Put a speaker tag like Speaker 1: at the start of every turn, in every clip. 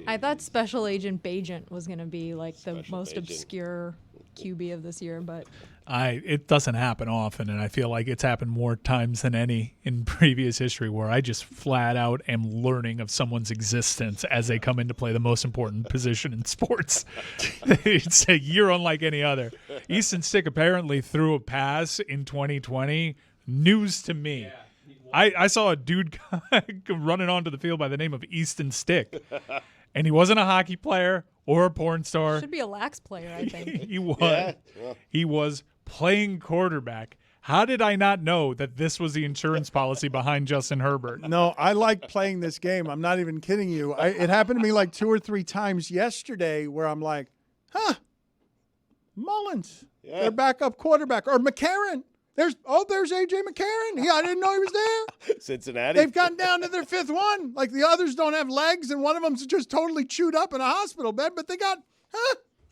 Speaker 1: I thought Special Agent Bajent was going to be like the
Speaker 2: Special
Speaker 1: most
Speaker 2: Agent.
Speaker 1: obscure QB of this year, but
Speaker 3: It doesn't happen often, and I feel like it's happened more times than any in previous history where I just flat out am learning of someone's existence as they come in to play the most important position in sports. It's a year unlike any other. Easton Stick apparently threw a pass in 2020. News to me. I saw a dude running onto the field by the name of Easton Stick, and he wasn't a hockey player or a porn star.
Speaker 1: should be a lax player, I think.
Speaker 3: He was.
Speaker 2: Yeah. Well,
Speaker 3: He was playing quarterback. How did I not know that this was the insurance policy behind Justin Herbert?
Speaker 4: No, I like playing this game. I'm not even kidding you. It happened to me like 2 or 3 times yesterday where I'm like, Mullins,
Speaker 2: Yeah.
Speaker 4: their backup quarterback, or McCarron. There's A.J. McCarron. Yeah, I didn't know he was there.
Speaker 2: Cincinnati.
Speaker 4: They've gotten down to their 5th one. Like the others don't have legs, and one of them's just totally chewed up in a hospital bed. But they got,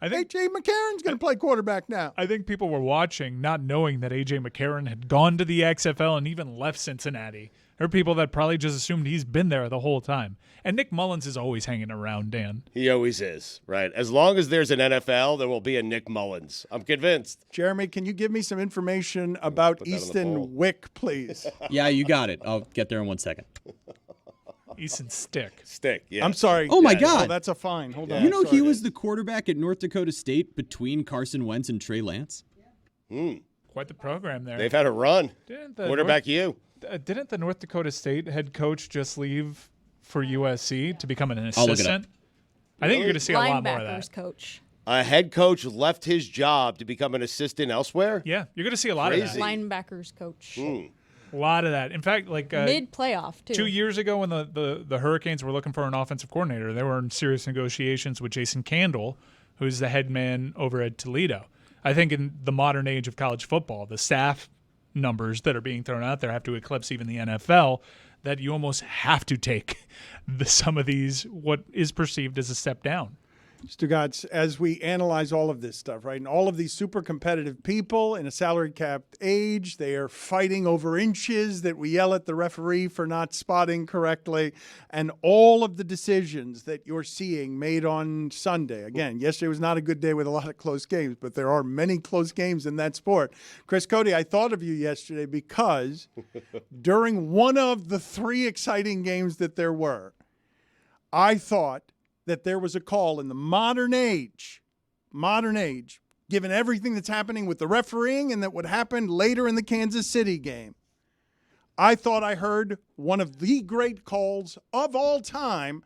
Speaker 3: I think
Speaker 4: A.J. McCarron's going to play quarterback now.
Speaker 3: I think people were watching, not knowing that A.J. McCarron had gone to the XFL and even left Cincinnati. There are people that probably just assumed he's been there the whole time. And Nick Mullins is always hanging around, Dan.
Speaker 2: He always is, right? As long as there's an NFL, there will be a Nick Mullins. I'm convinced.
Speaker 4: Jeremy, can you give me some information about
Speaker 2: Put that on the poll.
Speaker 4: Easton Wick, please?
Speaker 5: Yeah, you got it. I'll get there in 1 second.
Speaker 3: Easton Stick.
Speaker 2: Stick, yeah.
Speaker 4: I'm sorry.
Speaker 5: Oh, my
Speaker 4: Yeah,
Speaker 5: God.
Speaker 4: oh, that's a fine. Hold on.
Speaker 5: You know
Speaker 4: Sorry,
Speaker 5: he was
Speaker 4: Dave.
Speaker 5: the quarterback at North Dakota State between Carson Wentz and Trey Lance?
Speaker 3: Quite the program there.
Speaker 2: They've had a run.
Speaker 3: Didn't the
Speaker 2: Quarterback you.
Speaker 3: Didn't the North Dakota State head coach just leave for USC to become an
Speaker 5: I'll look it
Speaker 3: assistant? I think you're going to see a lot more of
Speaker 1: Linebackers
Speaker 3: that.
Speaker 1: coach.
Speaker 2: A head coach left his job to become an assistant elsewhere?
Speaker 3: Yeah, you're going to see a lot of
Speaker 2: Crazy.
Speaker 3: that.
Speaker 1: Linebackers coach.
Speaker 3: A lot of that. In fact, like
Speaker 1: Mid-playoff, too.
Speaker 3: 2 years ago when the Hurricanes were looking for an offensive coordinator, they were in serious negotiations with Jason Candle, who's the head man over at Toledo. I think in the modern age of college football, the staff numbers that are being thrown out there have to eclipse even the NFL, that you almost have to take some of these, what is perceived as a step down.
Speaker 4: Stugotz, as we analyze all of this stuff, right, and all of these super competitive people in a salary capped age, they are fighting over inches that we yell at the referee for not spotting correctly, and all of the decisions that you're seeing made on Sunday. Again, yesterday was not a good day with a lot of close games, but there are many close games in that sport. Chris Cody, I thought of you yesterday because during one of the 3 exciting games that there were, I thought that there was a call in the modern age, given everything that's happening with the refereeing and that would happen later in the Kansas City game. I thought I heard one of the great calls of all time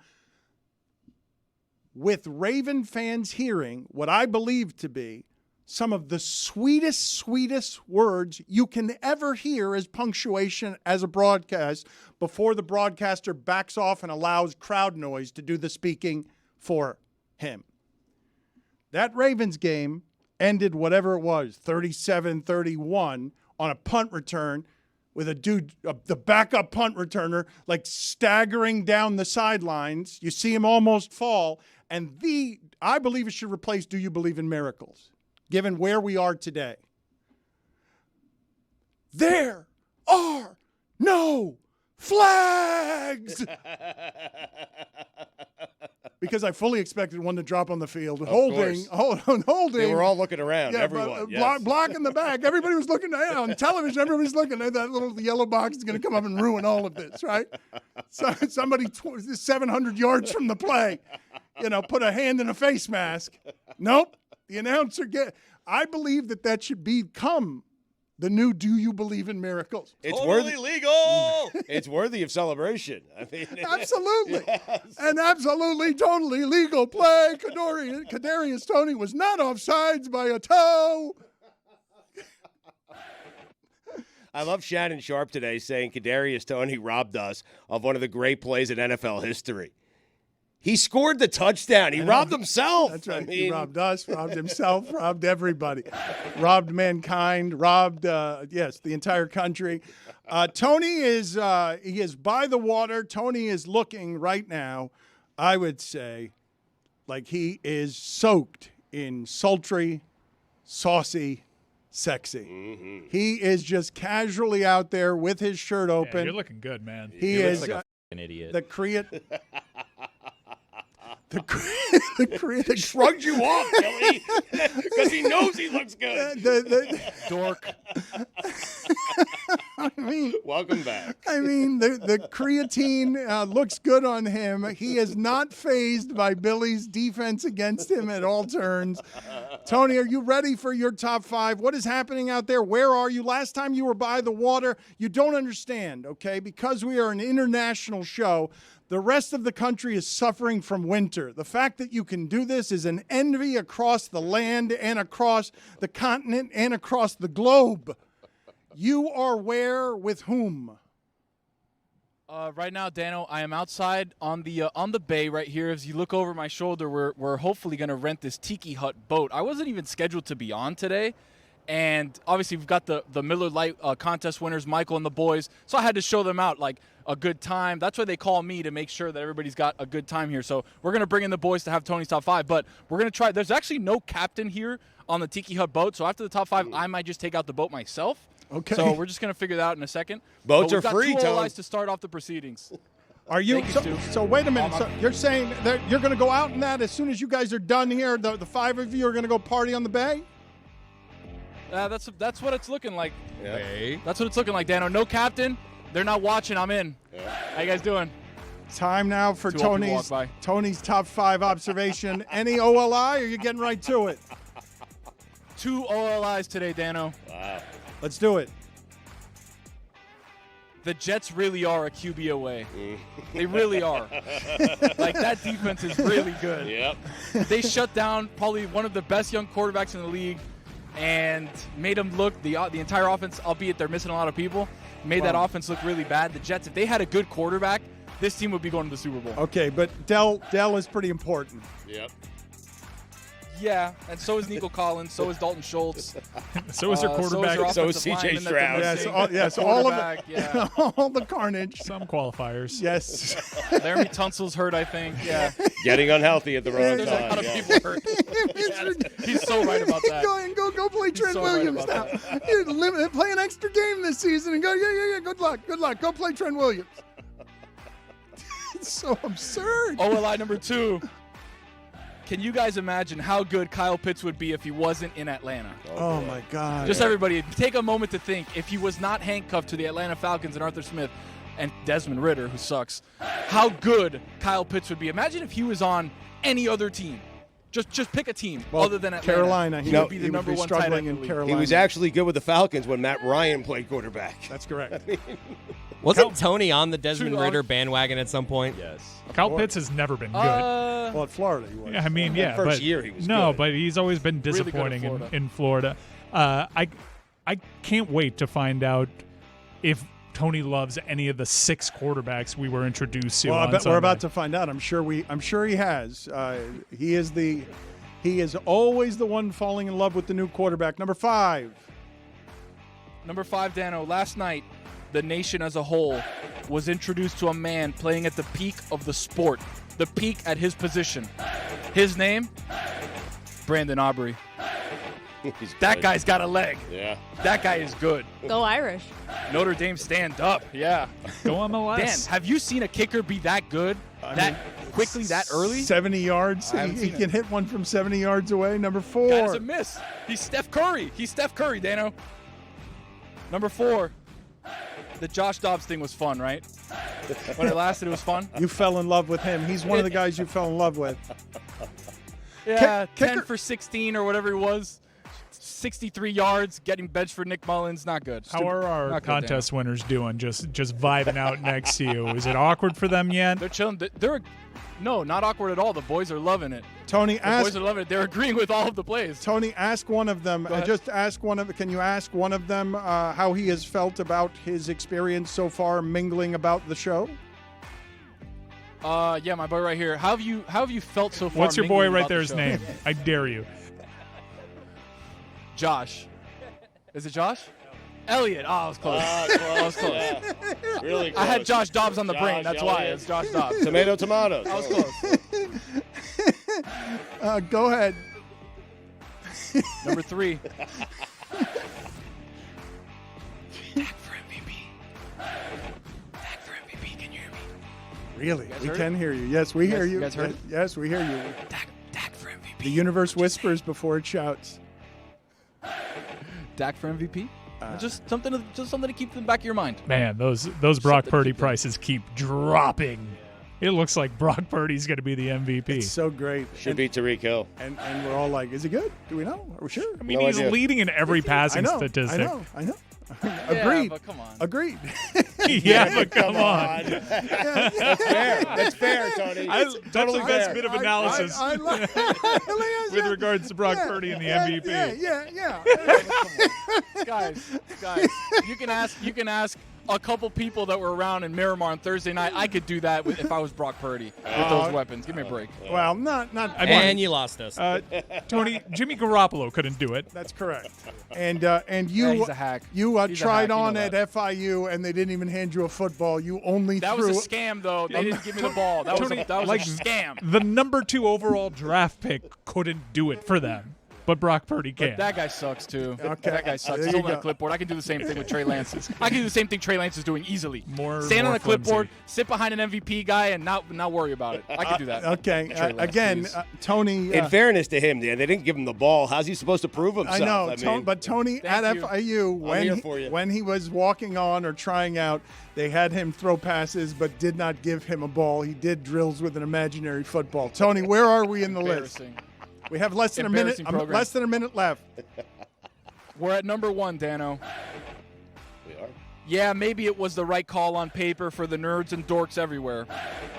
Speaker 4: with Raven fans hearing what I believe to be some of the sweetest words you can ever hear as punctuation as a broadcast before the broadcaster backs off and allows crowd noise to do the speaking for him. That Ravens game ended whatever it was, 37-31 on a punt return with a dude, the backup punt returner, like staggering down the sidelines. You see him almost fall. And I believe it should replace Do You Believe in Miracles, given where we are today. There are no flags! Because I fully expected one to drop on the field. Holding.
Speaker 2: They were all looking around, everyone. Yes.
Speaker 4: Block in the back. Everybody was looking on television. Everybody's looking. That little yellow box is going to come up and ruin all of this, right? So somebody 700 yards from the play, put a hand in a face mask. Nope. The announcer I believe that should become the new Do You Believe in Miracles.
Speaker 2: It's
Speaker 5: Totally legal.
Speaker 2: It's worthy of celebration. I mean,
Speaker 4: Absolutely.
Speaker 2: Yes.
Speaker 4: An absolutely, totally legal play. Kadarius Toney was not offsides by a toe.
Speaker 2: I love Shannon Sharp today saying Kadarius Toney robbed us of one of the great plays in NFL history. He scored the touchdown. He robbed himself.
Speaker 4: That's right.
Speaker 2: I mean,
Speaker 4: He robbed us, robbed himself, robbed everybody. Robbed mankind, robbed, the entire country. Tony is he is by the water. Tony is looking right now, I would say, like he is soaked in sultry, saucy, sexy.
Speaker 2: Mm-hmm.
Speaker 4: He is just casually out there with his shirt
Speaker 3: Yeah,
Speaker 4: open.
Speaker 3: you're looking good, man.
Speaker 4: He
Speaker 6: looks
Speaker 4: is
Speaker 6: like an idiot.
Speaker 4: the the
Speaker 2: Shrugged you off, Billy, because he knows he looks good.
Speaker 3: Dork.
Speaker 2: Welcome back.
Speaker 4: I mean, the creatine looks good on him. He is not fazed by Billy's defense against him at all turns. Tony, are you ready for your top 5? What is happening out there? Where are you? Last time you were by the water. You don't understand, okay? Because we are an international show, the rest of the country is suffering from winter. The fact that you can do this is an envy across the land and across the continent and across the globe. You are where with whom?
Speaker 6: Right now, Dano, I am outside on the bay right here. As you look over my shoulder, we're hopefully going to rent this tiki hut boat. I wasn't even scheduled to be on today, and obviously we've got the Miller Lite contest winners, Michael and the boys, so I had to show them out like a good time. That's why they call me, to make sure that everybody's got a good time here. So we're going to bring in the boys to have Tony's top 5, but we're going to try. There's actually no captain here on the tiki hut boat, so after the top 5, I might just take out the boat myself.
Speaker 4: Okay.
Speaker 6: So we're just going to figure that out in a second.
Speaker 2: Boats
Speaker 6: But
Speaker 2: are
Speaker 6: we've got
Speaker 2: free,
Speaker 6: 2
Speaker 2: Tony.
Speaker 6: OLIs to start off the proceedings.
Speaker 4: Are you?
Speaker 6: Thank you, Stu.
Speaker 4: So wait a minute. So you're saying that you're going to go out in that as soon as you guys are done here? The 5 of you are going to go party on the bay?
Speaker 6: That's what it's looking like.
Speaker 2: Yeah.
Speaker 6: That's what it's looking like, Dano. No captain. They're not watching. I'm in. How you guys doing?
Speaker 4: Time now for
Speaker 6: 2 old people walk by.
Speaker 4: Tony's top 5 observation. Any OLI, or are you getting right to it?
Speaker 6: 2 OLIs today, Dano.
Speaker 2: Wow.
Speaker 4: Let's do it.
Speaker 6: The Jets really are a QB away. They really are. Like, that defense is really good.
Speaker 2: Yep.
Speaker 6: They shut down probably one of the best young quarterbacks in the league and made them look, the entire offense, albeit they're missing a lot of people, made that offense look really bad. The Jets, if they had a good quarterback, this team would be going to the Super Bowl.
Speaker 4: Okay, but Dell is pretty important.
Speaker 2: Yep.
Speaker 6: Yeah, and so is Nico Collins, so is Dalton Schultz.
Speaker 3: So is their quarterback.
Speaker 2: So is CJ Stroud.
Speaker 4: Yes, all of
Speaker 6: it.
Speaker 4: it.
Speaker 6: Yeah.
Speaker 4: All the carnage.
Speaker 3: Some qualifiers.
Speaker 4: Yes.
Speaker 6: Laramie Tunsil's hurt, I think. Yeah.
Speaker 2: Getting unhealthy at the wrong
Speaker 6: There's a lot
Speaker 2: time.
Speaker 6: of
Speaker 2: Yeah.
Speaker 6: people hurt. He's so right about that.
Speaker 4: Go play Trent
Speaker 6: so right
Speaker 4: Williams now.
Speaker 6: about
Speaker 4: You play an extra game this season and go, yeah. Good luck. Go play Trent Williams. It's so absurd.
Speaker 6: OLI number 2. Can you guys imagine how good Kyle Pitts would be if he wasn't in Atlanta?
Speaker 4: Oh my God.
Speaker 6: Just everybody, take a moment to think. If he was not handcuffed to the Atlanta Falcons and Arthur Smith and Desmond Ridder, who sucks, how good Kyle Pitts would be. Imagine if he was on any other team. Just pick a team other than Atlanta.
Speaker 4: Carolina.
Speaker 6: He would be the number 1 tight end
Speaker 4: struggling
Speaker 6: in
Speaker 4: in
Speaker 6: the league.
Speaker 4: Carolina.
Speaker 2: He was actually good with the Falcons when Matt Ryan played quarterback.
Speaker 4: That's correct.
Speaker 7: Wasn't Tony on the Desmond
Speaker 6: True,
Speaker 7: Ridder bandwagon at some point?
Speaker 2: Yes.
Speaker 3: Kyle Pitts has never been good.
Speaker 4: Well, at Florida he was.
Speaker 3: Yeah, I mean, yeah,
Speaker 2: First
Speaker 3: but
Speaker 2: year he was
Speaker 3: no,
Speaker 2: good.
Speaker 3: but he's always been
Speaker 6: Really good at
Speaker 3: disappointing
Speaker 6: Florida.
Speaker 3: in Florida. I can't wait to find out if Tony loves any of the 6 quarterbacks we were introduced to.
Speaker 4: Well, I
Speaker 3: on
Speaker 4: bet we're
Speaker 3: Sunday.
Speaker 4: about to find out. I'm sure he has. He is always the one falling in love with the new quarterback. Number 5.
Speaker 6: Number 5, Dano. Last night, the nation as a whole was introduced to a man playing at the peak of the sport, the peak at his position. His name? Brandon Aubrey.
Speaker 2: He's
Speaker 6: That
Speaker 2: good.
Speaker 6: guy's got a leg.
Speaker 2: Yeah.
Speaker 6: That guy is good.
Speaker 1: Go Irish.
Speaker 6: Notre Dame, stand up. Yeah.
Speaker 3: Go MLS.
Speaker 6: Dan, have you seen a kicker be that good, that quickly, that early?
Speaker 4: 70 yards.
Speaker 6: haven't
Speaker 4: He
Speaker 6: seen
Speaker 4: can hit one from 70 yards away. Number 4.
Speaker 6: That is a miss. He's Steph Curry, Dano. Number 4. The Josh Dobbs thing was fun, right? When it lasted, it was fun.
Speaker 4: You fell in love with him. He's one of the guys you fell in love with.
Speaker 6: Yeah,
Speaker 4: Kicker-
Speaker 6: 10 for 16 or whatever it was. 63 yards, getting benched for Nick Mullins. Not good.
Speaker 3: How are our
Speaker 6: Not good,
Speaker 3: contest winners doing? Just vibing out next to you. Is it awkward for them yet?
Speaker 6: They're chilling. No, not awkward at all. The boys are loving it.
Speaker 4: Tony,
Speaker 6: The boys
Speaker 4: ask
Speaker 6: are loving it. They're agreeing with all of the plays.
Speaker 4: Tony, ask one of them.
Speaker 6: Go ahead.
Speaker 4: Just ask one of. Can you ask one of them how he has felt about his experience so far, mingling about the show?
Speaker 6: Yeah, my boy right here. How have you felt so far?
Speaker 3: What's your boy
Speaker 6: mingling
Speaker 3: right
Speaker 6: about the
Speaker 3: there's
Speaker 6: show?
Speaker 3: name? I dare you.
Speaker 6: Josh. Is it Josh? Elliot. Oh, I was close.
Speaker 2: Close.
Speaker 6: I was close.
Speaker 2: Yeah. Really close.
Speaker 6: I had Josh Dobbs on the brain.
Speaker 2: Josh,
Speaker 6: That's why
Speaker 2: Elliott.
Speaker 6: it's Josh Dobbs.
Speaker 2: Tomatoes.
Speaker 6: I was close.
Speaker 4: Go ahead.
Speaker 6: Number 3. Tag for MVP. Can you hear me?
Speaker 4: Really? We
Speaker 6: heard
Speaker 4: can hear you. Yes, we hear you.
Speaker 6: You guys heard it?
Speaker 4: Yes, we hear you.
Speaker 6: Dak for MVP.
Speaker 4: The universe whispers before it shouts.
Speaker 6: Dak for MVP. Just something to keep in the back of your mind.
Speaker 3: Man, those Brock Purdy prices keep dropping. It looks like Brock Purdy's going to be the MVP.
Speaker 4: It's so great.
Speaker 2: Should be Tariq Hill.
Speaker 4: And we're all like, is he good? Do we know? Are we sure?
Speaker 3: I mean,
Speaker 2: No
Speaker 3: he's
Speaker 2: idea.
Speaker 3: leading in every passing
Speaker 4: I know.
Speaker 3: statistic.
Speaker 4: I know.
Speaker 6: Yeah,
Speaker 4: Agreed.
Speaker 6: but come on.
Speaker 4: Agreed.
Speaker 3: Yeah, but come on.
Speaker 2: That's fair. That's fair, Tony.
Speaker 3: That's
Speaker 2: Totally
Speaker 3: the best
Speaker 2: fair.
Speaker 3: bit of analysis with regards to Brock Purdy and the MVP.
Speaker 4: Yeah.
Speaker 6: guys, you can ask a couple people that were around in Miramar on Thursday night. I could do that if I was Brock Purdy with those weapons. Give me a break.
Speaker 4: Well, not.
Speaker 3: I
Speaker 7: And you lost us.
Speaker 3: Tony, Jimmy Garoppolo couldn't do it.
Speaker 4: That's correct. And you
Speaker 6: Yeah, he's a hack.
Speaker 4: you
Speaker 6: He's a
Speaker 4: tried
Speaker 6: hack, you
Speaker 4: on
Speaker 6: know
Speaker 4: at
Speaker 6: that.
Speaker 4: FIU and they didn't even hand you a football. You only
Speaker 6: That
Speaker 4: threw.
Speaker 6: was a scam, though. They didn't give me the ball. That was
Speaker 3: Tony,
Speaker 6: a scam.
Speaker 3: The number 2 overall draft pick couldn't do it for them, but Brock Purdy can.
Speaker 6: But that guy sucks too.
Speaker 4: Okay.
Speaker 6: That guy sucks.
Speaker 4: There
Speaker 6: He's
Speaker 4: you
Speaker 6: holding a
Speaker 4: go.
Speaker 6: clipboard. I can do the same thing with Trey Lance. I can do the same thing Trey Lance is doing easily. Stand on
Speaker 3: more
Speaker 6: a clipboard,
Speaker 3: flimsy.
Speaker 6: sit behind an MVP guy, and not worry about it. I can do that.
Speaker 4: Okay.
Speaker 6: Trey Lance,
Speaker 4: Again,
Speaker 6: please.
Speaker 4: Tony.
Speaker 2: In fairness to him, Dan, they didn't give him the ball. How's he supposed to prove himself?
Speaker 4: I know,
Speaker 2: mean,
Speaker 4: but Tony at
Speaker 6: Thank you.
Speaker 4: FIU,
Speaker 2: here for you.
Speaker 4: when he was walking on or trying out, they had him throw passes but did not give him a ball. He did drills with an imaginary football. Tony, where are we in the list?
Speaker 6: Embarrassing.
Speaker 4: We have less than a minute.
Speaker 6: Embarrassing program.
Speaker 4: Less than a minute left.
Speaker 6: We're at number 1, Dano.
Speaker 2: we are.
Speaker 6: Yeah, maybe it was the right call on paper for the nerds and dorks everywhere,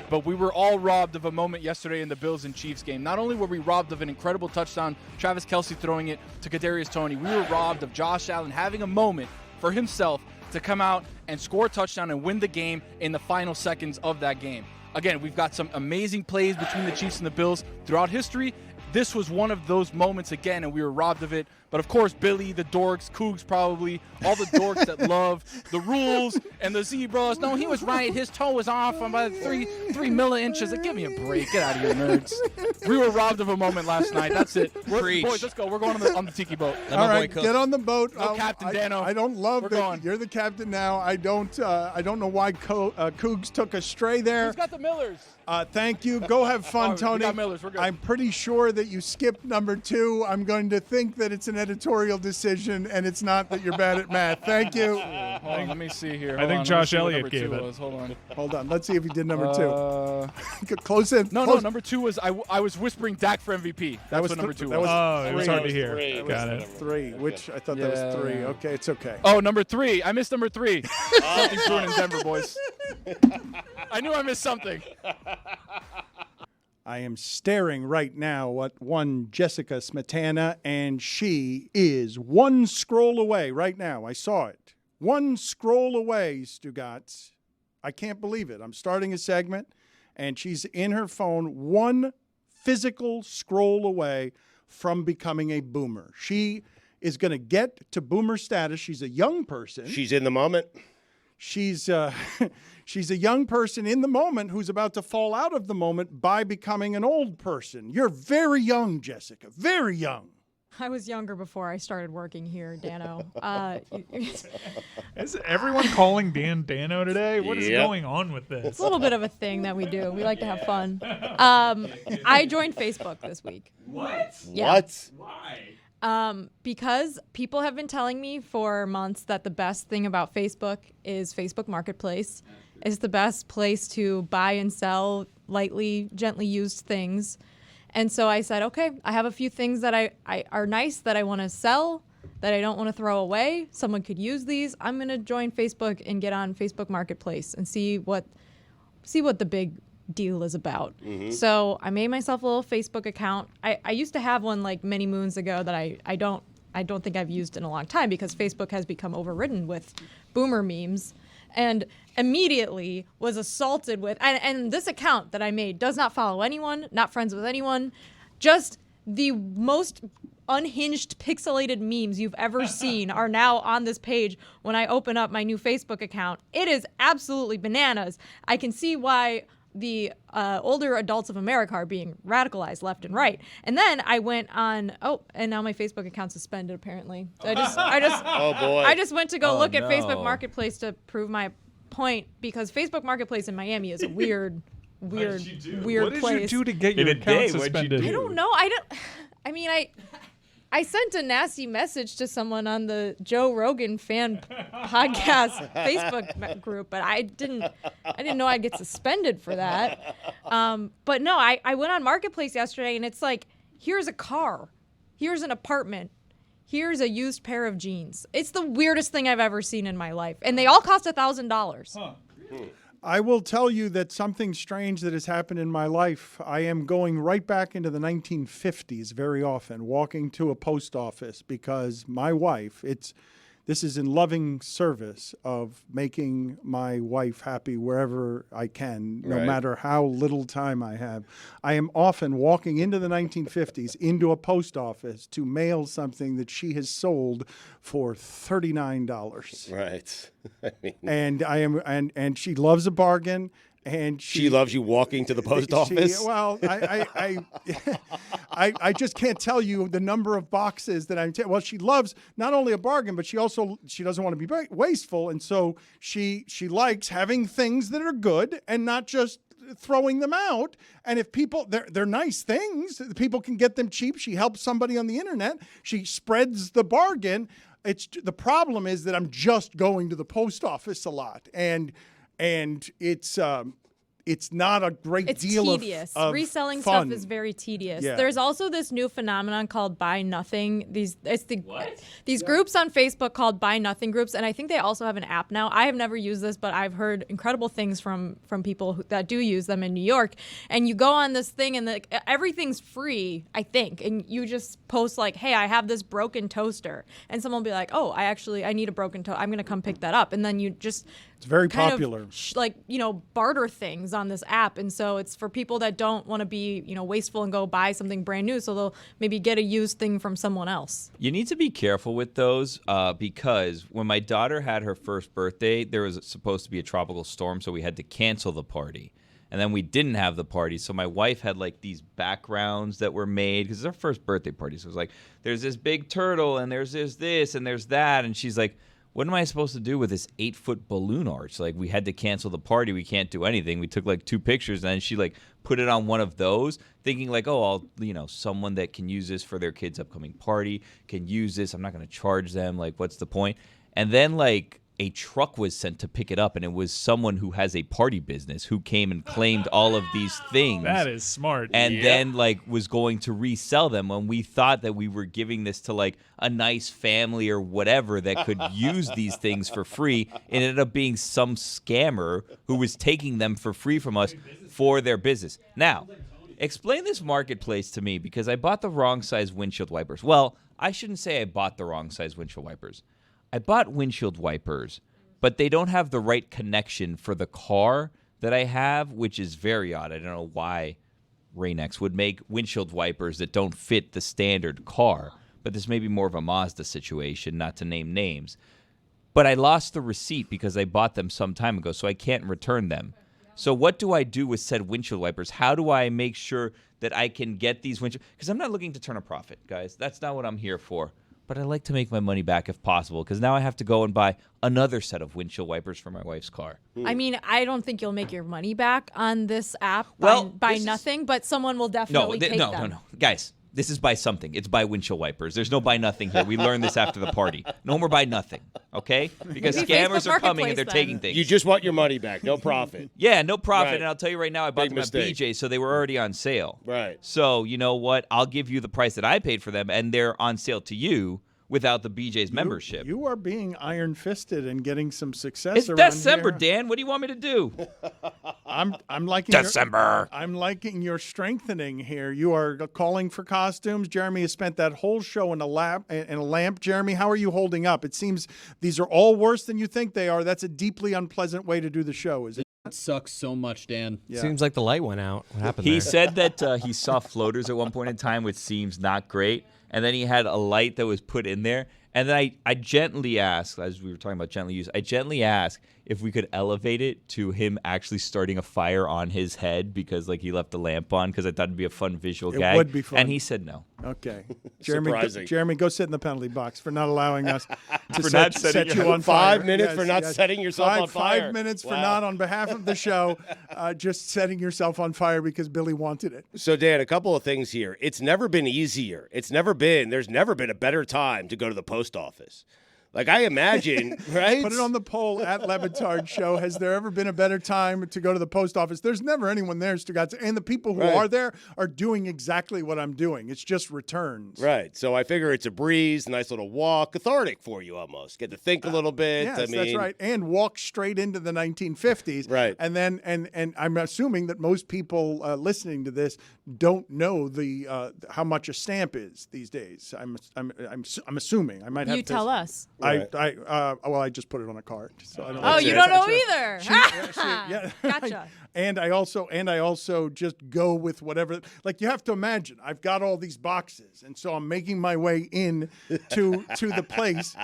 Speaker 6: but we were all robbed of a moment yesterday in the Bills and Chiefs game. Not only were we robbed of an incredible touchdown, Travis Kelce throwing it to Kadarius Toney, we were robbed of Josh Allen having a moment for himself to come out and score a touchdown and win the game in the final seconds of that game. Again, we've got some amazing plays between the Chiefs and the Bills throughout history. This was one of those moments again, and we were robbed of it. But of course, Billy, the dorks, Cougs probably, all the dorks that love the rules and the zebras. No, he was right. His toe was off on about 3 milli-inches. Like, give me a break. Get out of here, nerds. We were robbed of a moment last night. That's it.
Speaker 7: Preach.
Speaker 6: Boys, let's go. We're going on the tiki boat.
Speaker 4: All right, get on the boat.
Speaker 6: Go, Captain Dano.
Speaker 4: I don't love
Speaker 6: We're
Speaker 4: that
Speaker 6: going.
Speaker 4: you're the captain now. I don't know why Cougs took us stray there.
Speaker 6: Who's got the Millers?
Speaker 4: Thank you. Go have fun,
Speaker 6: Oh, we
Speaker 4: Tony.
Speaker 6: got Millers. We're good.
Speaker 4: I'm pretty sure that you skipped number 2. I'm going to think that it's an editorial decision, and it's not that you're bad at math. Thank you.
Speaker 6: Hold on, let me see here.
Speaker 3: I
Speaker 6: Hold
Speaker 3: think
Speaker 6: on, let me
Speaker 3: Josh
Speaker 6: see what
Speaker 3: Elliott
Speaker 6: number
Speaker 3: gave
Speaker 6: 2
Speaker 3: it.
Speaker 6: was. Hold on.
Speaker 4: Hold on. Let's see if he did number 2. Close in.
Speaker 6: No,
Speaker 4: Close.
Speaker 6: number 2 was I was whispering Dak for MVP. That's
Speaker 4: was
Speaker 6: what number
Speaker 4: th-
Speaker 6: 2
Speaker 4: that
Speaker 6: was.
Speaker 4: was-
Speaker 3: Oh, it was
Speaker 2: Three.
Speaker 3: hard to hear.
Speaker 2: Three.
Speaker 3: Got it.
Speaker 4: 3, which I thought that was 3.
Speaker 6: Yeah.
Speaker 4: Okay, it's okay.
Speaker 6: Oh, number 3. I missed number 3. Something's brewing in Denver, boys. I knew I missed something.
Speaker 4: I am staring right now at one Jessica Smetana, and she is one scroll away right now. I saw it. One scroll away, Stugotz. I can't believe it. I'm starting a segment, and she's in her phone one physical scroll away from becoming a boomer. She is going to get to boomer status. She's a young person.
Speaker 2: She's in the moment.
Speaker 4: She's she's a young person in the moment who's about to fall out of the moment by becoming an old person. You're very young, Jessica. Very young.
Speaker 1: I was younger before I started working here, Dano.
Speaker 3: Is everyone calling Dan Dano today? What is
Speaker 2: Yep.
Speaker 3: going on with this?
Speaker 1: It's a little bit of a thing that we do. We like to have fun. I joined Facebook this week. Yeah.
Speaker 2: What?
Speaker 1: Because people have been telling me for months that the best thing about Facebook is Facebook Marketplace. It's the best place to buy and sell lightly, gently used things. And so I said, okay, I have a few things that I are nice that I want to sell, that I don't want to throw away. Someone could use these. I'm going to join Facebook and get on Facebook Marketplace and see what the big deal is about. So I made myself a little Facebook account. I used to have one like many moons ago that I don't think I've used in a long time because Facebook has become overridden with boomer memes, and immediately was assaulted with and this account that I made does not follow anyone, not friends with anyone, just the most unhinged pixelated memes you've ever seen are now on this page when I open up my new Facebook account. It is absolutely bananas. I can see why the older adults of America are being radicalized left and right. And then I went on, and now my Facebook account's suspended apparently. So I just
Speaker 2: Oh boy.
Speaker 1: I just went to go look at
Speaker 5: no.
Speaker 1: Facebook Marketplace to prove my point because Facebook Marketplace in Miami is a weird
Speaker 3: What
Speaker 1: place.
Speaker 3: did you do to get your
Speaker 7: In a
Speaker 3: account
Speaker 7: day, what'd you
Speaker 3: suspended?
Speaker 7: do?
Speaker 1: I don't know. I mean, I sent a nasty message to someone on the Joe Rogan fan podcast Facebook group, but I didn't know I'd get suspended for that. But no, I went on Marketplace yesterday, and it's like, here's a car, here's an apartment, here's a used pair of jeans. It's the weirdest thing I've ever seen in my life, and they all cost $1,000.
Speaker 4: I will tell you that something strange that has happened in my life. I am going right back into the 1950s very often, walking to a post office because my wife, this is in loving service of making my wife happy wherever I can, no
Speaker 2: Right.
Speaker 4: matter how little time I have. I am often walking into the 1950s into a post office to mail something that she has sold for $39.
Speaker 2: Right. I mean,
Speaker 4: And I am and she loves a bargain, and
Speaker 2: she loves you walking to the post office.
Speaker 4: Well, I just can't tell you the number of boxes that I'm. Well, she loves not only a bargain, but she doesn't want to be wasteful, and so she likes having things that are good and not just throwing them out. And if people, they're nice things, people can get them cheap. She helps somebody on the internet. She spreads the bargain. The problem is that I'm just going to the post office a lot, and it's not a great deal
Speaker 1: tedious.
Speaker 4: of
Speaker 1: Reselling
Speaker 4: fun.
Speaker 1: stuff is very tedious.
Speaker 4: Yeah.
Speaker 1: There's also this new phenomenon called Buy Nothing. These groups on Facebook called Buy Nothing groups, and I think they also have an app now. I have never used this, but I've heard incredible things from people that do use them in New York. And you go on this thing, and everything's free, I think, and you just post like, "Hey, I have this broken toaster," and someone will be like, "Oh, I need a broken toaster. I'm gonna come pick that up," and then you just
Speaker 4: It's very
Speaker 1: kind
Speaker 4: popular.
Speaker 1: of barter things on this app, and so it's for people that don't want to be wasteful and go buy something brand new, so they'll maybe get a used thing from someone else.
Speaker 8: You need to be careful with those because when my daughter had her first birthday, there was supposed to be a tropical storm, so we had to cancel the party. And then we didn't have the party, so my wife had like these backgrounds that were made because it's her first birthday party. So it was like, there's this big turtle, and there's this, and there's that, and she's like, what am I supposed to do with this 8-foot balloon arch? Like, we had to cancel the party. We can't do anything. We took like 2 pictures, and then she like put it on one of those, thinking like, oh, someone that can use this for their kid's upcoming party can use this. I'm not going to charge them. Like, what's the point? And then like a truck was sent to pick it up, and it was someone who has a party business who came and claimed all of these things.
Speaker 3: That is smart.
Speaker 8: And then like was going to resell them when we thought that we were giving this to like a nice family or whatever that could use these things for free. It ended up being some scammer who was taking them for free from us for their business. Now, explain this marketplace to me because I bought the wrong size windshield wipers. Well, I shouldn't say I bought the wrong size windshield wipers. I bought windshield wipers, but they don't have the right connection for the car that I have, which is very odd. I don't know why Rain-X would make windshield wipers that don't fit the standard car, but this may be more of a Mazda situation, not to name names. But I lost the receipt because I bought them some time ago, so I can't return them. So what do I do with said windshield wipers? How do I make sure that I can get these windshield? Because I'm not looking to turn a profit, guys. That's not what I'm here for. But I like to make my money back if possible because now I have to go and buy another set of windshield wipers for my wife's car.
Speaker 1: I mean, I don't think you'll make your money back on this app
Speaker 8: Well,
Speaker 1: by
Speaker 8: this is-
Speaker 1: nothing, but someone will definitely take them.
Speaker 8: No. Guys, this is buy something. It's buy windshield wipers. There's no buy nothing here. We learned this after the party. No more buy nothing, okay? Because
Speaker 1: Maybe
Speaker 8: scammers
Speaker 1: Facebook
Speaker 8: are coming and they're
Speaker 1: Marketplace
Speaker 8: taking
Speaker 1: then.
Speaker 8: things.
Speaker 2: You just want your money back, no profit.
Speaker 8: Yeah, no profit.
Speaker 2: Right.
Speaker 8: And I'll tell you right now, I bought
Speaker 2: Big
Speaker 8: them
Speaker 2: mistake.
Speaker 8: at BJ, so they were already on sale.
Speaker 2: Right.
Speaker 8: So you know what? I'll give you the price that I paid for them, and they're on sale to you without the BJ's membership.
Speaker 4: You are being iron-fisted and getting some success.
Speaker 8: It's
Speaker 4: around
Speaker 8: December,
Speaker 4: here.
Speaker 8: Dan. What do you want me to do?
Speaker 4: I'm liking
Speaker 8: December.
Speaker 4: I'm liking your strengthening here. You are calling for costumes. Jeremy has spent that whole show in a lamp. Jeremy, how are you holding up? It seems these are all worse than you think they are. That's a deeply unpleasant way to do the show, is it?
Speaker 5: It sucks so much, Dan.
Speaker 4: Yeah.
Speaker 7: Seems like the light went out. What happened
Speaker 8: He
Speaker 7: there?
Speaker 8: said that he saw floaters at one point in time, which seems not great. And then he had a light that was put in there. And then I gently asked, as we were talking about gently use, I gently asked if we could elevate it to him actually starting a fire on his head because like he left the lamp on, because I thought it'd be a fun visual gag.
Speaker 4: It would be fun.
Speaker 8: And he said no.
Speaker 4: Okay.
Speaker 2: Surprising.
Speaker 4: Jeremy, go sit in the penalty box for not allowing us to
Speaker 8: For not
Speaker 4: set
Speaker 8: setting
Speaker 4: you on fire.
Speaker 2: 5 minutes for not setting yourself on fire.
Speaker 4: 5 minutes for
Speaker 2: Wow.
Speaker 4: not, on behalf of the show, just setting yourself on fire because Billy wanted it.
Speaker 2: So, Dan, a couple of things here. It's never been easier. There's never been a better time to go to the post office. Like, I imagine, right?
Speaker 4: Put it on the poll at Le Batard Show. Has there ever been a better time to go to the post office? There's never anyone there, Stugotz. And the people who
Speaker 2: Right.
Speaker 4: are there are doing exactly what I'm doing. It's just returns.
Speaker 2: Right. So I figure it's a breeze, nice little walk, cathartic for you almost. Get to think a little bit.
Speaker 4: Yes,
Speaker 2: I mean,
Speaker 4: that's right. And walk straight into the 1950s.
Speaker 2: Right.
Speaker 4: And then, and I'm assuming that most people listening to this don't know the how much a stamp is these days. I'm assuming. I might have
Speaker 1: You
Speaker 4: to
Speaker 1: tell us.
Speaker 4: I just put it on a card. So I don't
Speaker 1: Oh,
Speaker 2: That's
Speaker 1: you
Speaker 2: it.
Speaker 1: don't know either.
Speaker 4: yeah.
Speaker 1: Gotcha.
Speaker 4: And I also just go with whatever. Like, you have to imagine, I've got all these boxes, and so I'm making my way in to the place.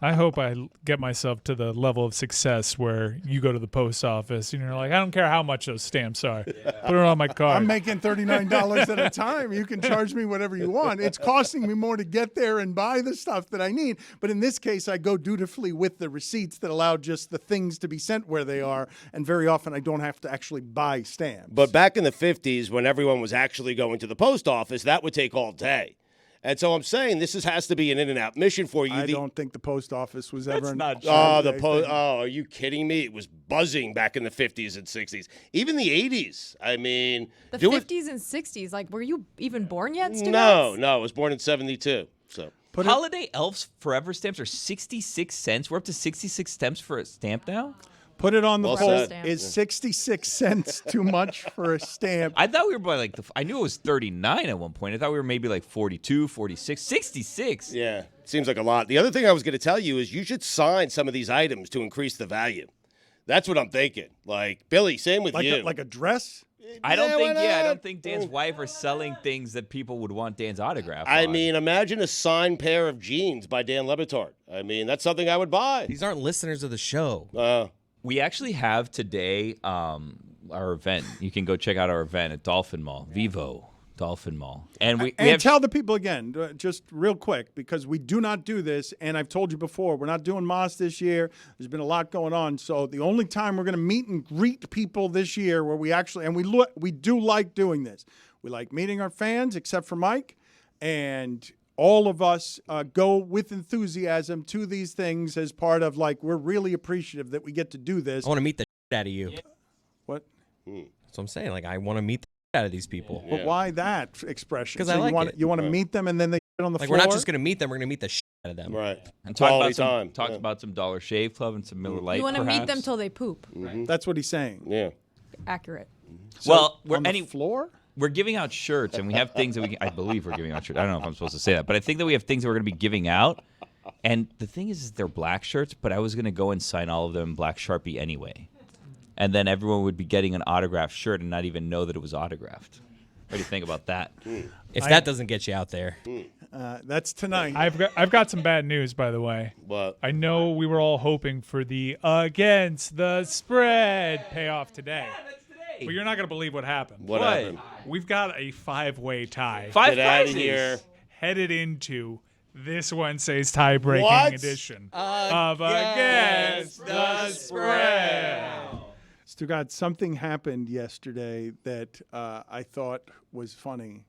Speaker 3: I hope I get myself to the level of success where you go to the post office and you're like, I don't care how much those stamps are. Put it on my card.
Speaker 4: I'm making $39 at a time. You can charge me whatever you want. It's costing me more to get there and buy the stuff that I need. But in this case, I go dutifully with the receipts that allow just the things to be sent where they are. And very often I don't have to actually buy stamps.
Speaker 2: But back in the 50s, when everyone was actually going to the post office, that would take all day. And so I'm saying this has to be an in-and-out mission for you.
Speaker 4: I don't think the post office was ever.
Speaker 8: not true.
Speaker 2: Are you kidding me? It was buzzing back in the 50s and 60s. Even the 80s. I mean,
Speaker 1: The
Speaker 2: do it.
Speaker 1: 50s and 60s. Like, were you even born yet, Stugotz?
Speaker 2: No. I was born in 72. So
Speaker 8: Holiday Elves Forever stamps are 66 cents. We're up to 66 cents for a stamp now?
Speaker 4: Put it on the
Speaker 2: Well
Speaker 4: poll.
Speaker 2: said.
Speaker 4: Is 66 cents too much for a stamp?
Speaker 8: I thought we were by like, I knew it was 39 at one point. I thought we were maybe like 42, 46, 66.
Speaker 2: yeah, seems like a lot. The other thing I was going to tell you is you should sign some of these items to increase the value. That's what I'm thinking. Like, Billy, same with you.
Speaker 4: Like a dress?
Speaker 8: I don't
Speaker 2: why
Speaker 8: I
Speaker 2: not?
Speaker 8: don't think Dan's wife are selling things that people would want Dan's autograph
Speaker 2: I
Speaker 8: on.
Speaker 2: mean, imagine a signed pair of jeans by Dan Le Batard. I mean, that's something I would buy.
Speaker 7: These aren't listeners of the show.
Speaker 8: We actually have today our event. You can go check out our event at Dolphin Mall, Vivo Dolphin Mall. And we have
Speaker 4: tell the people again, just real quick, because we do not do this, and I've told you before, we're not doing Moss this year. There's been a lot going on, so the only time we're going to meet and greet people this year, where we actually, and we do like doing this. We like meeting our fans, except for Mike, and all of us go with enthusiasm to these things as part of, like, we're really appreciative that we get to do this.
Speaker 7: I want to meet the out of you.
Speaker 4: What?
Speaker 7: That's what I'm saying. Like, I want to meet the out of these people.
Speaker 4: But why that expression?
Speaker 7: 'Cause I like it.
Speaker 4: You want to meet them and then they get on the
Speaker 7: Like,
Speaker 4: floor?
Speaker 7: we're not just going to meet them. We're going to meet the out of them.
Speaker 2: Right.
Speaker 8: and talk
Speaker 2: Quality
Speaker 8: about
Speaker 2: time.
Speaker 8: talked about some Dollar Shave Club and some Miller Lite.
Speaker 1: You want to meet them
Speaker 8: perhaps.
Speaker 1: till they poop.
Speaker 4: That's what he's saying.
Speaker 2: Yeah.
Speaker 1: Accurate.
Speaker 8: Well,
Speaker 4: On the floor?
Speaker 8: we're giving out shirts, and we have things that I believe we're giving out shirts. I don't know if I'm supposed to say that, but I think that we have things that we're going to be giving out. And the thing is they're black shirts, but I was going to go and sign all of them in black Sharpie anyway. And then everyone would be getting an autographed shirt and not even know that it was autographed. What do you think about that?
Speaker 7: If that doesn't get you out there.
Speaker 4: That's tonight.
Speaker 3: I've got some bad news, by the way.
Speaker 2: What?
Speaker 3: I know we were all hoping for the against the spread payoff today. But you're not going to believe what happened.
Speaker 2: What happened?
Speaker 3: We've got a 5-way tie
Speaker 8: Five
Speaker 2: Get out of
Speaker 8: prizes.
Speaker 2: here.
Speaker 3: headed into this Wednesday's tie-breaking
Speaker 2: What?
Speaker 3: edition of Against the Spread.
Speaker 4: Stugotz, something happened yesterday that I thought was funny.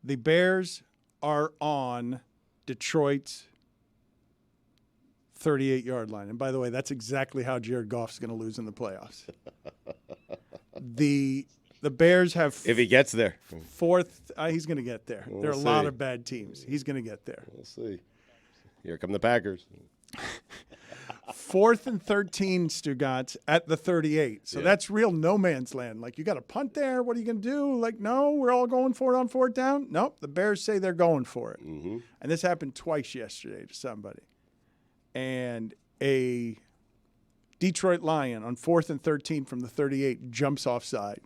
Speaker 4: The Bears are on Detroit's 38-yard line. And by the way, that's exactly how Jared Goff's going to lose in the playoffs. The Bears have
Speaker 2: If he gets there.
Speaker 4: fourth. He's going to get there. There are a
Speaker 2: We'll
Speaker 4: lot
Speaker 2: see.
Speaker 4: of bad teams. He's going to get there.
Speaker 2: We'll see. Here come the Packers.
Speaker 4: 4th and 13, Stugotz, at the 38. So that's real no man's land. Like, you got a punt there. What are you going to do? Like, no, we're all going for it on 4th down. Nope, the Bears say they're going for it. Mm-hmm. And this happened twice yesterday to somebody. And a Detroit Lion on 4th and 13 from the 38 jumps offside.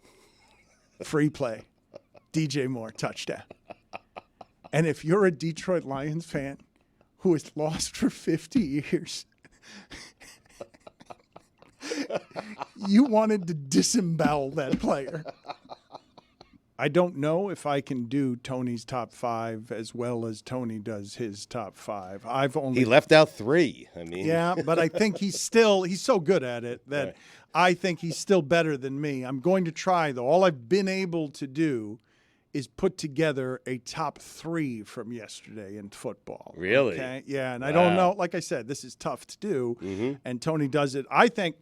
Speaker 4: Free play. DJ Moore, touchdown. And if you're a Detroit Lions fan who has lost for 50 years, You wanted to disembowel that player. I don't know if I can do Tony's top 5 as well as Tony does his top 5.
Speaker 2: He left out 3. I mean,
Speaker 4: yeah, but I think he's so good at it that
Speaker 2: Right.
Speaker 4: I think he's still better than me. I'm going to try, though. All I've been able to do is put together a top 3 from yesterday in football.
Speaker 2: Really?
Speaker 4: Okay? Yeah, and I don't know. Like I said, this is tough to do, and Tony does it. I think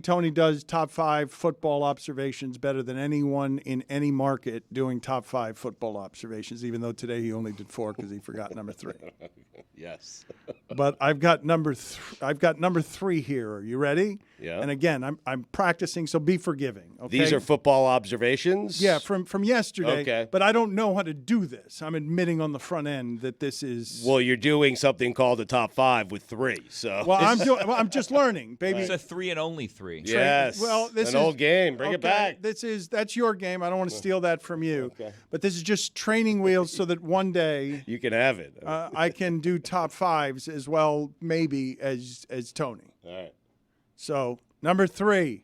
Speaker 4: Tony does top 5 football observations better than anyone in any market doing top 5 football observations, even though today he only did 4 because he forgot number 3.
Speaker 2: Yes.
Speaker 4: But I've got number 3 here. Are you ready?
Speaker 2: Yeah.
Speaker 4: And again, I'm practicing, so be forgiving. Okay.
Speaker 2: These are football observations?
Speaker 4: Yeah, from yesterday.
Speaker 2: Okay.
Speaker 4: But I don't know how to do this. I'm admitting on the front end that this is.
Speaker 2: Well, you're doing something called a top 5 with 3. So.
Speaker 4: Well, I'm just learning, baby.
Speaker 8: It's a 3 and only 3.
Speaker 2: Yes.
Speaker 4: Well, this
Speaker 2: an
Speaker 4: is
Speaker 2: old game. Bring it back.
Speaker 4: That's your game. I don't want to steal that from you.
Speaker 2: Okay.
Speaker 4: But this is just training wheels so that one day
Speaker 2: You can have it.
Speaker 4: I can do top 5s as well, maybe as Tony.
Speaker 2: All right.
Speaker 4: So number 3,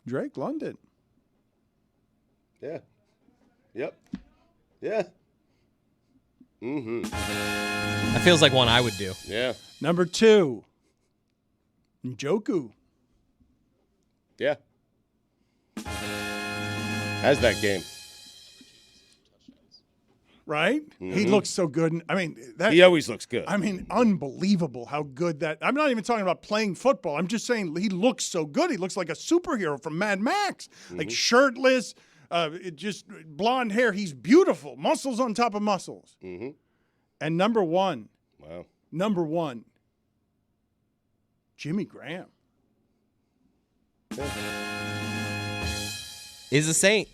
Speaker 4: Drake London.
Speaker 2: Yeah. Yep. Yeah. Mm-hmm.
Speaker 9: That feels like one I would do.
Speaker 2: Yeah.
Speaker 4: Number 2, Njoku.
Speaker 2: Yeah. How's that game?
Speaker 4: Right? He looks so good. And, I mean,
Speaker 2: He always looks good.
Speaker 4: I mean, unbelievable how good that. I'm not even talking about playing football. I'm just saying he looks so good. He looks like a superhero from Mad Max, like shirtless, just blonde hair. He's beautiful, muscles on top of muscles.
Speaker 2: Mm-hmm.
Speaker 4: And number 1,
Speaker 2: Wow.
Speaker 4: Jimmy Graham.
Speaker 9: Is a Saint.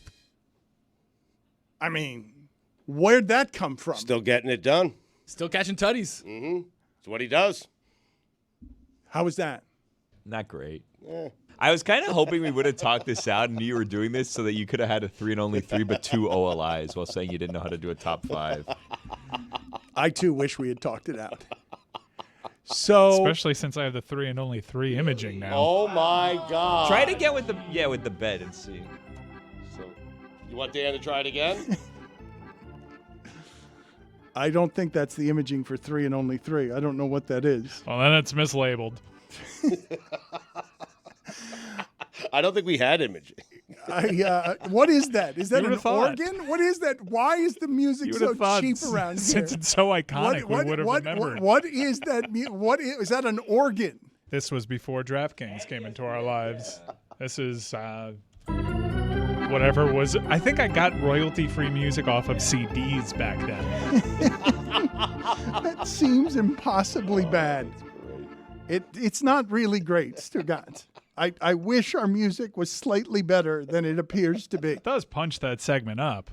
Speaker 4: I mean, where'd that come from?
Speaker 2: Still getting it done.
Speaker 6: Still catching tutties.
Speaker 2: Mm-hmm. It's what he does.
Speaker 4: How was that?
Speaker 8: Not great.
Speaker 2: Yeah.
Speaker 8: I was kind of hoping we would have talked this out and you were doing this so that you could have had a 3 and only 3, but 2 OLIs while saying you didn't know how to do a top 5.
Speaker 4: I, too, wish we had talked it out. So,
Speaker 3: Especially since I have the 3 and only 3 imaging now.
Speaker 2: Oh, my God.
Speaker 8: Try it again with the bed and see.
Speaker 2: So, you want Dan to try it again?
Speaker 4: I don't think that's the imaging for 3 and only 3. I don't know what that is.
Speaker 3: Well, then it's mislabeled.
Speaker 2: I don't think we had imaging.
Speaker 4: What is that? Is that
Speaker 3: You
Speaker 4: an
Speaker 3: would've thought.
Speaker 4: organ? What is that? Why is the music
Speaker 3: You would
Speaker 4: so
Speaker 3: have thought
Speaker 4: cheap around here?
Speaker 3: since it's so iconic, we would have remembered.
Speaker 4: What is that? Is that an organ?
Speaker 3: This was before DraftKings came into our lives. This is whatever was. I think I got royalty-free music off of CDs back then.
Speaker 4: That seems impossibly bad. It's not really great, Stugotz. I wish our music was slightly better than it appears to be.
Speaker 3: It does punch that segment up.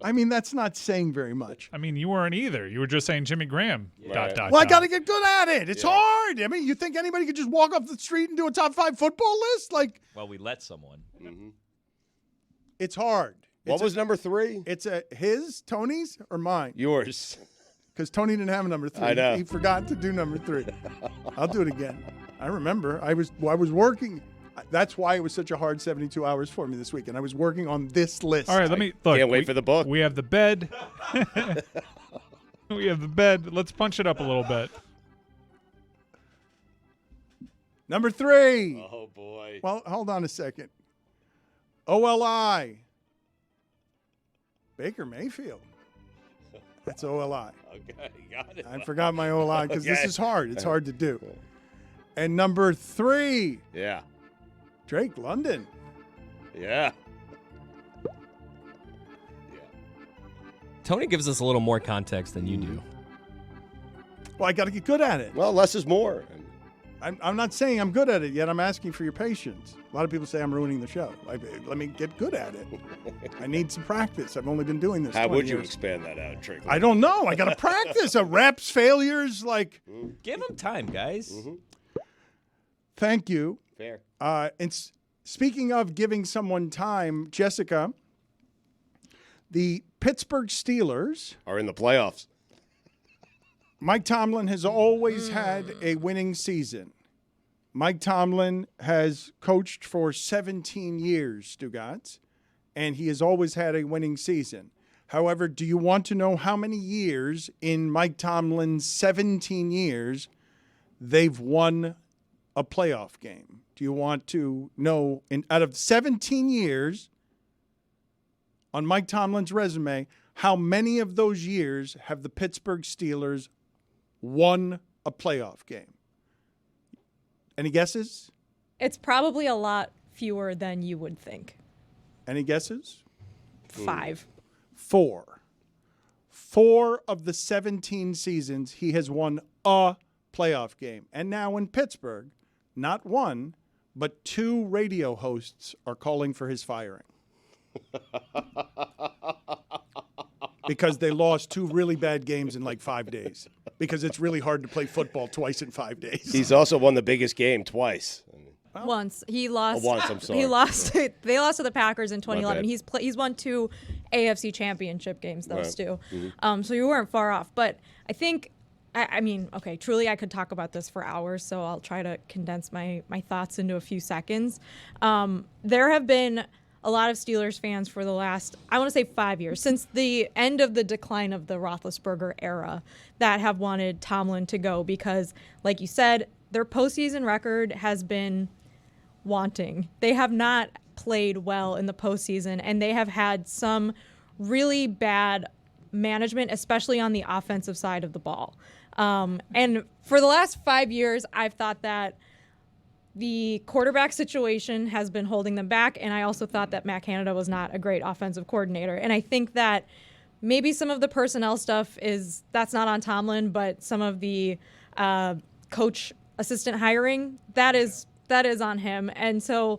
Speaker 4: I mean, that's not saying very much.
Speaker 3: I mean, you weren't either. You were just saying Jimmy Graham.
Speaker 2: Right.
Speaker 4: Well, I got to get good at it. It's hard. I mean, you think anybody could just walk off the street and do a top 5 football list? Like,
Speaker 8: Well, we let someone.
Speaker 4: it's hard.
Speaker 2: What was number 3?
Speaker 4: It's his, Tony's, or mine?
Speaker 2: Yours.
Speaker 4: Because Tony didn't have a number 3.
Speaker 2: I know.
Speaker 4: He forgot to do number 3. I'll do it again. I remember. I was working. That's why it was such a hard 72 hours for me this weekend. I was working on this list.
Speaker 3: All right, let me look.
Speaker 2: Can't wait for the book.
Speaker 3: We have the bed. We have the bed. Let's punch it up a little bit.
Speaker 4: Number 3.
Speaker 2: Oh, boy.
Speaker 4: Well, hold on a second. OLI. Baker Mayfield. That's OLI.
Speaker 2: Okay, got it.
Speaker 4: I forgot my OLI because this
Speaker 2: Okay.
Speaker 4: is hard. It's hard to do. And number 3,
Speaker 2: Yeah.
Speaker 4: Drake London.
Speaker 2: Yeah.
Speaker 9: Tony gives us a little more context than you do.
Speaker 4: Well, I got to get good at it.
Speaker 2: Well, less is more.
Speaker 4: I'm not saying I'm good at it yet. I'm asking for your patience. A lot of people say I'm ruining the show. Let me get good at it. I need some practice. I've only been doing this
Speaker 2: How
Speaker 4: 20
Speaker 2: would you
Speaker 4: years.
Speaker 2: expand that out, Trick?
Speaker 4: I don't know. I got to practice. Reps, failures, like.
Speaker 8: Give him time, guys.
Speaker 4: Thank you.
Speaker 2: Fair.
Speaker 4: Speaking of giving someone time, Jessica, the Pittsburgh Steelers
Speaker 2: Are in the playoffs.
Speaker 4: Mike Tomlin has always had a winning season. Mike Tomlin has coached for 17 years, Stugotz, and he has always had a winning season. However, do you want to know how many years in Mike Tomlin's 17 years they've won a playoff game? Do you want to know, out of 17 years on Mike Tomlin's resume, how many of those years have the Pittsburgh Steelers won a playoff game? Any guesses?
Speaker 1: It's probably a lot fewer than you would think.
Speaker 4: Any guesses?
Speaker 1: 5.
Speaker 4: 4. 4 of the 17 seasons, he has won a playoff game. And now in Pittsburgh, not one, but 2 radio hosts are calling for his firing. Because they lost 2 really bad games in like 5 days. Because it's really hard to play football twice in 5 days.
Speaker 2: He's also won the biggest game twice.
Speaker 1: Once he lost.
Speaker 2: Once, I'm sorry.
Speaker 1: He lost. They lost to the Packers in 2011.
Speaker 2: bad.
Speaker 1: He's won 2 AFC Championship games. Those
Speaker 2: Right.
Speaker 1: 2. So you weren't far off. But I think, I mean, okay, truly, I could talk about this for hours. So I'll try to condense my thoughts into a few seconds. There have been a lot of Steelers fans for the last, I want to say 5 years, since the end of the decline of the Roethlisberger era, that have wanted Tomlin to go because, like you said, their postseason record has been wanting. They have not played well in the postseason, and they have had some really bad management, especially on the offensive side of the ball. And for the last 5 years, I've thought that the quarterback situation has been holding them back, and I also thought that Matt Canada was not a great offensive coordinator. And I think that maybe some of the personnel stuff that's not on Tomlin, but some of the coach assistant hiring, that is on him. And so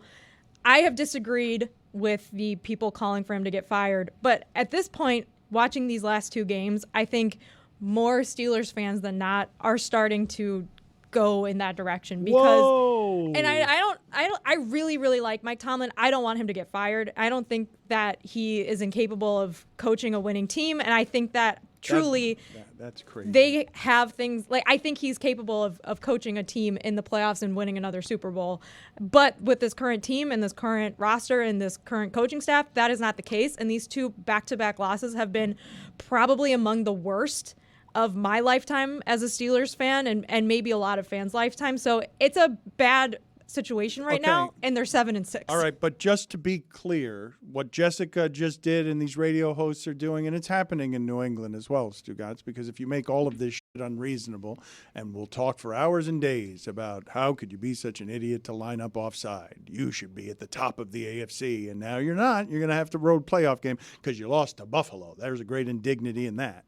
Speaker 1: I have disagreed with the people calling for him to get fired. But at this point, watching these last 2 games, I think more Steelers fans than not are starting to go in that direction because and I really like Mike Tomlin. I don't want him to get fired. I don't think that he is incapable of coaching a winning team, and I think that truly
Speaker 4: that's crazy.
Speaker 1: They have things like, I think he's capable of coaching a team in the playoffs and winning another Super Bowl. But with this current team and this current roster and this current coaching staff, that is not the case. And these 2 back-to-back losses have been probably among the worst of my lifetime as a Steelers fan and maybe a lot of fans' lifetime. So it's a bad situation right now, and they're 7-6.
Speaker 4: All right, but just to be clear, what Jessica just did and these radio hosts are doing, and it's happening in New England as well, Stugotz, because if you make all of this shit unreasonable, and we'll talk for hours and days about how could you be such an idiot to line up offside? You should be at the top of the AFC, and now you're not. You're going to have to road playoff game because you lost to Buffalo. There's a great indignity in that.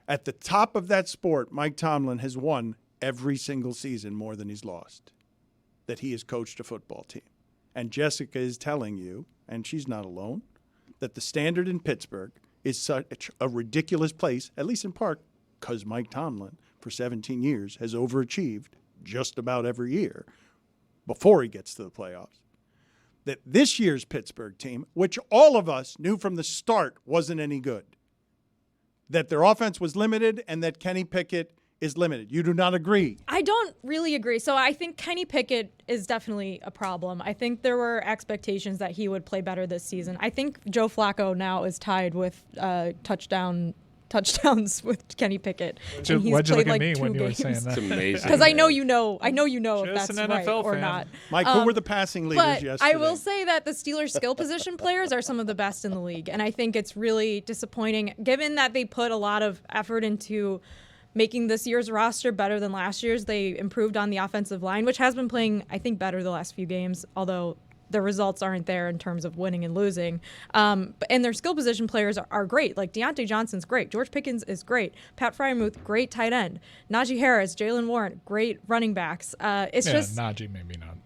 Speaker 4: At the top of that sport, Mike Tomlin has won every single season more than he's lost that he has coached a football team. And Jessica is telling you, and she's not alone, that the standard in Pittsburgh is such a ridiculous place, at least in part because Mike Tomlin, for 17 years, has overachieved just about every year before he gets to the playoffs, that this year's Pittsburgh team, which all of us knew from the start wasn't any good, that their offense was limited and that Kenny Pickett is limited. You do not agree?
Speaker 1: I don't really agree. So I think Kenny Pickett is definitely a problem. I think there were expectations that he would play better this season. I think Joe Flacco now is tied with touchdowns with Kenny Pickett.
Speaker 3: Why'd you look at me when you were saying that?
Speaker 2: It's amazing.
Speaker 1: Because I know you know if
Speaker 3: Just
Speaker 1: that's
Speaker 3: an
Speaker 1: right
Speaker 3: NFL
Speaker 1: or
Speaker 3: fan.
Speaker 1: not.
Speaker 4: Mike, who were the passing leaders
Speaker 1: But
Speaker 4: yesterday?
Speaker 1: I will say that the Steelers' skill position players are some of the best in the league. And I think it's really disappointing, given that they put a lot of effort into making this year's roster better than last year's. They improved on the offensive line, which has been playing, I think, better the last few games, although the results aren't there in terms of winning and losing. And their skill position players are great. Like Deontay Johnson's great. George Pickens is great. Pat Freiermuth, great tight end. Najee Harris, Jalen Warren, great running backs.
Speaker 3: Najee maybe not.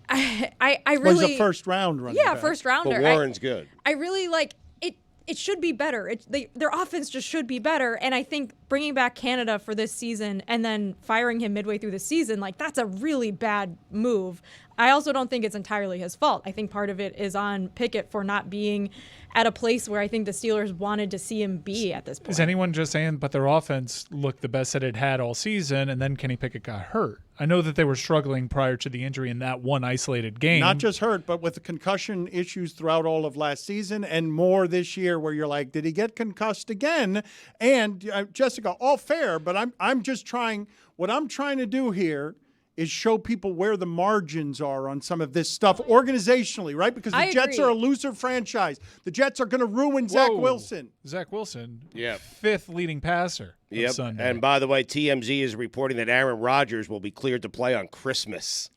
Speaker 1: I really
Speaker 4: was a first round running back.
Speaker 1: first rounder.
Speaker 2: But Warren's good.
Speaker 1: I really like it. It should be better. Their offense just should be better. And I think bringing back Canada for this season and then firing him midway through the season, like that's a really bad move. I also don't think it's entirely his fault. I think part of it is on Pickett for not being at a place where I think the Steelers wanted to see him be at this point.
Speaker 3: Is anyone just saying, but their offense looked the best that it had all season, and then Kenny Pickett got hurt? I know that they were struggling prior to the injury in that one isolated game.
Speaker 4: Not just hurt, but with the concussion issues throughout all of last season and more this year where you're like, did he get concussed again? And Jessica, all fair, but I'm just trying – what I'm trying to do here is show people where the margins are on some of this stuff organizationally, right? Because the Jets are a loser franchise. The Jets are going to ruin Zach Wilson.
Speaker 3: Zach Wilson,
Speaker 2: Yep.
Speaker 3: 5th leading passer
Speaker 2: Yep.
Speaker 3: of Sunday.
Speaker 2: And by the way, TMZ is reporting that Aaron Rodgers will be cleared to play on Christmas.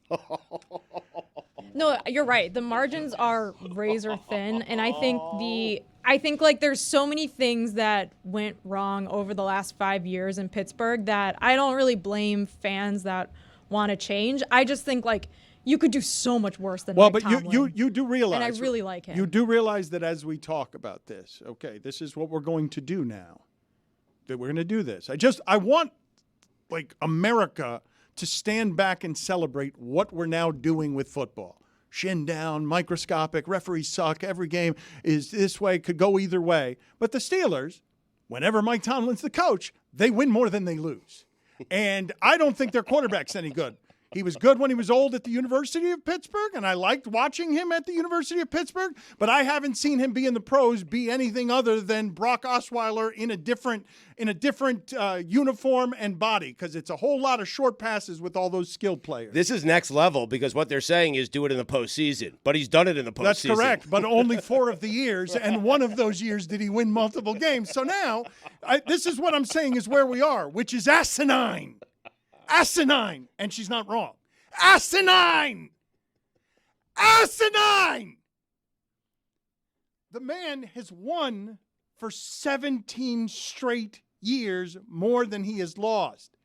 Speaker 1: No, you're right. The margins are razor thin, and I think like there's so many things that went wrong over the last 5 years in Pittsburgh that I don't really blame fans that want to change. I just think like you could do so much worse than Mike Tomlin.
Speaker 4: you do realize,
Speaker 1: and I really like him.
Speaker 4: You do realize that as we talk about this, okay, this is what we're going to do now. That we're going to do this. I want like America to stand back and celebrate what we're now doing with football. Shin down, microscopic, referees suck, every game is this way, could go either way. But the Steelers, whenever Mike Tomlin's the coach, they win more than they lose. And I don't think their quarterback's any good. He was good when he was old at the University of Pittsburgh, and I liked watching him at the University of Pittsburgh, but I haven't seen him be in the pros be anything other than Brock Osweiler in a different uniform and body, because it's a whole lot of short passes with all those skilled players.
Speaker 2: This is next level because what they're saying is do it in the postseason. But he's done it in the postseason.
Speaker 4: That's correct, but only 4 of the years, and one of those years did he win multiple games. So now, this is what I'm saying is where we are, which is asinine. Asinine. And she's not wrong. Asinine. Asinine. The man has won for 17 straight years more than he has lost.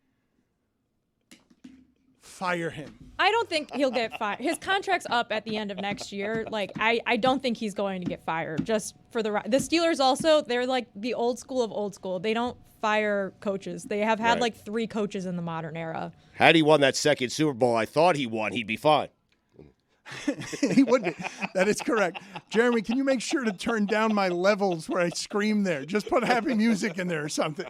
Speaker 4: Fire him.
Speaker 1: I don't think he'll get fired. His contract's up at the end of next year. Like, I don't think he's going to get fired. Just for the Steelers also, they're like the old school of old school. They don't fire coaches. They have had like 3 coaches in the modern era.
Speaker 2: Had he won that second Super Bowl I thought he won, he'd be fine.
Speaker 4: He would be. That is correct. Jeremy, can you make sure to turn down my levels where I scream there? Just put happy music in there or something.